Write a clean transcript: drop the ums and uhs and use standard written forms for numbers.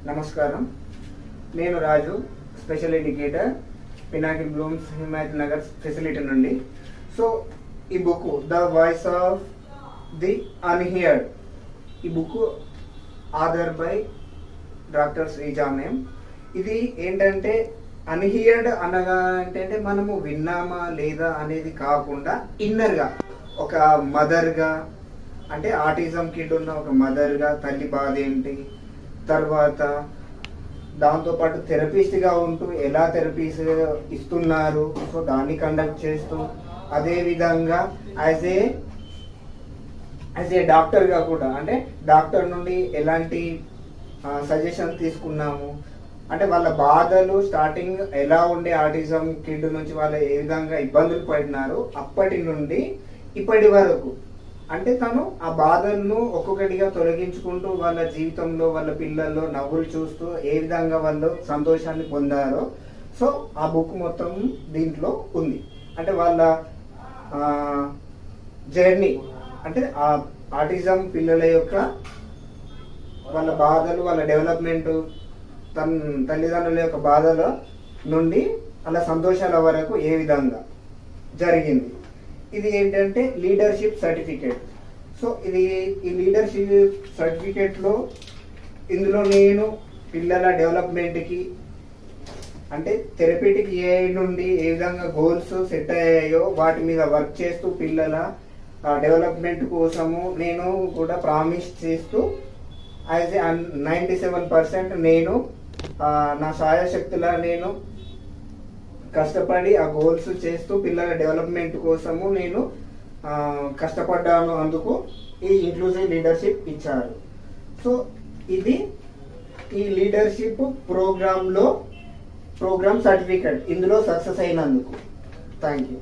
నమస్కారం. నేను Raju, special educator, Pinnacle Blooms Himayat Nagar facility నుండి. సో ఈ book the voice of the unheard, ఈ బుక్ ఆథర్ బై డాక్టర్ శ్రీజానేం. ఇది ఏంటంటే అన్హియర్డ్ అనగా ఏంటంటే మనము విన్నామా లేదా అనేది కాకుండా ఇన్నర్గా ఒక మదర్గా, అంటే ఆటిజం కిడ్ ఉన్న ఒక మదర్గా తల్లి బాధ ఏంటి, తర్వాత దాంతోపాటు థెరపిస్ట్గా ఉంటూ ఎలా థెరపీస్ ఇస్తున్నారు, సో దాన్ని కండక్ట్ చేస్తూ, అదేవిధంగా యాజ్ ఏ డాక్టర్గా కూడా, అంటే డాక్టర్ నుండి ఎలాంటి సజెషన్ తీసుకున్నాము, అంటే వాళ్ళ బాధలు స్టార్టింగ్ ఎలా ఉండే ఆటిజం కిడ్ నుంచి వాళ్ళు ఏ విధంగా ఇబ్బందులు పడినారు అప్పటి నుండి ఇప్పటి వరకు, అంటే తను ఆ బాధలను ఒక్కొక్కటిగా తొలగించుకుంటూ వాళ్ళ జీవితంలో వాళ్ళ పిల్లల్లో నవ్వులు చూస్తూ ఏ విధంగా వాళ్ళు సంతోషాన్ని పొందారో, సో ఆ బుక్ మొత్తం దీంట్లో ఉంది. అంటే వాళ్ళ జర్నీ, అంటే ఆ ఆటిజం పిల్లల యొక్క వాళ్ళ బాధలు, వాళ్ళ డెవలప్మెంట్, తల్లిదండ్రుల యొక్క బాధల నుండి వాళ్ళ సంతోషాల వరకు ఏ విధంగా జరిగింది. ఇది ఏంటంటే లీడర్షిప్ సర్టిఫికేట్. సో ఇది ఈ లీడర్షిప్ సర్టిఫికేట్లో ఇందులో నేను పిల్లల డెవలప్మెంట్కి, అంటే థెరపీటిక్ ఏ నుండి ఏ విధంగా గోల్స్ సెట్ అయ్యాయో వాటి మీద వర్క్ చేస్తూ పిల్లల డెవలప్మెంట్ కోసము నేను కూడా ప్రామిస్ చేస్తూ యాజ్ 97% నేను నా సాయశక్తుల నేను కష్టపడి ఆ గోల్స్ చేస్తూ పిల్లల డెవలప్మెంట్ కోసము నేను కష్టపడ్డాను. అందుకు ఈ ఇంక్లూజివ్ లీడర్షిప్ ఇచ్చారు. సో ఇది ఈ లీడర్షిప్ ప్రోగ్రామ్ సర్టిఫికెట్ ఇందులో సక్సెస్ అయినందుకు. Thank you.